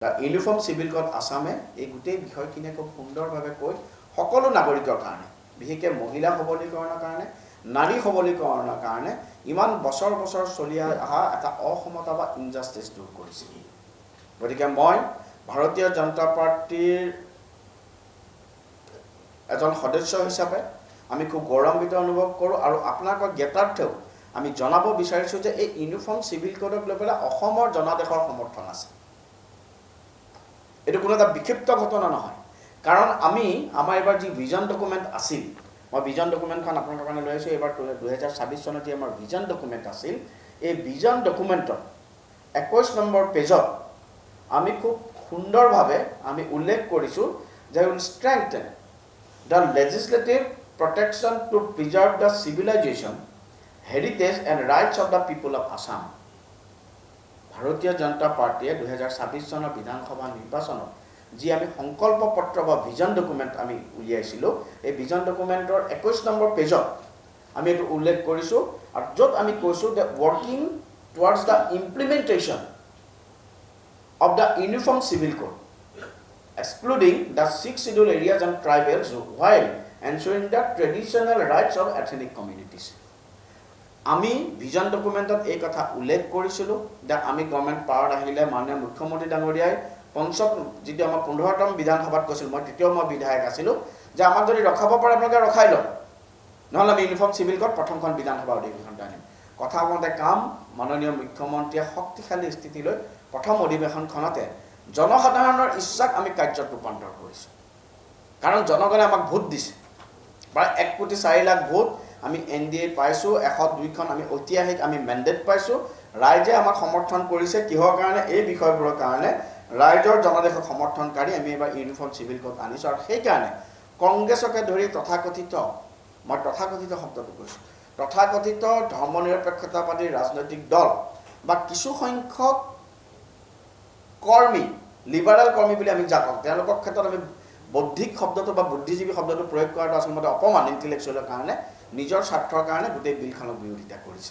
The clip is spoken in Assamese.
ইউনিফৰ্ম চিভিল কোড আসামে এই গোটেই বিষয়খিনি খুব সুন্দৰভাৱে কৈ সকলো নাগৰিকৰ কাৰণে বিশেষকৈ মহিলা সবলীকৰণৰ কাৰণে নাৰী সবলীকৰণৰ কাৰণে ইমান বছৰ বছৰ চলি অহা এটা অসমতা বা ইনজাস্টিস দূৰ কৰিছে। গতিকে মই ভাৰতীয় জনতা পাৰ্টিৰ এজন সদস্য হিচাপে আমি খুব গৌৰৱান্বিত অনুভৱ কৰোঁ আৰু আপোনালোকৰ জ্ঞাতাৰ্থেও আমি জনাব বিচাৰিছোঁ যে এই ইউনিফৰ্ম চিভিল কোডক লৈ পেলাই অসমৰ জনাদেশৰ সমৰ্থন আছে। এটো কোনো এটা বিক্ষিপ্ত ঘটনা নহয়, কাৰণ আমি আমাৰ এবাৰ যি ভিজন ডকুমেণ্ট আছিল, মই ভিজন ডকুমেণ্টখন আপোনালোকৰ কাৰণে লৈ আহিছোঁ। এবাৰ 2026 চনত যি আমাৰ ভিজন ডকুমেণ্ট আছিল, এই ভিজন ডকুমেণ্টত 21 নম্বৰ পেজত আমি খুব সুন্দৰভাৱে আমি উল্লেখ কৰিছোঁ যে will strengthen the legislative protection to preserve the civilization heritage and rights of the people of Assam. ভাৰতীয় জনতা পাৰ্টিয়ে 2026 চনৰ বিধানসভা নিৰ্বাচনত যি আমি সংকল্প পত্ৰ বা ভিজন ডকুমেণ্ট আমি উলিয়াইছিলোঁ, এই ভিজন ডকুমেণ্টৰ 21 নম্বৰ পেজত আমি এইটো উল্লেখ কৰিছোঁ আৰু য'ত আমি কৈছোঁ যে working towards the implementation of the Uniform Civil Code, excluding the 6 scheduled areas and tribals while ensuring the traditional rights of ethnic communities. আমি ভিজন ডকুমেণ্টত এই কথা উল্লেখ কৰিছিলোঁ যে আমি গভৰ্ণমেণ্ট পাৱাৰত আহিলে মাননীয় মুখ্যমন্ত্ৰী ডাঙৰীয়াই যিটো আমাৰ 15তম বিধানসভাত কৈছিল, মই তেতিয়াও মই বিধায়ক আছিলোঁ, যে আমাক যদি ৰখাব পাৰে আপোনালোকে ৰখাই লওক, নহ'লে আমি ইউনিফৰ্ম চিভিল কোড প্ৰথমখন বিধানসভা অধিৱেশনতে আনিম। কথা মতে কাম মাননীয় মুখ্যমন্ত্ৰীয়ে শক্তিশালী স্থিতিলৈ প্ৰথম অধিৱেশনখনতে জনসাধাৰণৰ ইচ্ছাক আমি কাৰ্যত ৰূপান্তৰ কৰিছোঁ। কাৰণ জনগণে আমাক ভোট দিছে, প্ৰায় 1.4 লাখ ভোট আমি NDA পাইছোঁ, 102খন আমি ঐতিহাসিক আমি মেণ্ডেট পাইছোঁ। ৰাইজে আমাক সমৰ্থন কৰিছে কিহৰ কাৰণে? এই বিষয়বোৰৰ কাৰণে ৰাইজৰ জনাদেশক সমৰ্থনকাৰী আমি এবাৰ ইউনিফৰ্ম চিভিল কোড আনিছোঁ। আৰু সেইকাৰণে কংগ্ৰেছকে ধৰি তথাকথিত, মই তথাকথিত শব্দটো কৈছোঁ, তথাকথিত ধৰ্মনিৰপেক্ষতাবাদী ৰাজনৈতিক দল বা কিছু সংখ্যক কৰ্মী, লিবাৰেল কৰ্মী বুলি আমি যাক কওঁ, তেওঁলোকৰ ক্ষেত্ৰত আমি বৌদ্ধিক শব্দটো বা বুদ্ধিজীৱী শব্দটো প্ৰয়োগ কৰাটো আচলতে অপমান ইণ্টেলেকচুৱেলৰ কাৰণে, নিজৰ স্বাৰ্থৰ কাৰণে গোটেই বিলখনক বিৰোধিতা কৰিছে।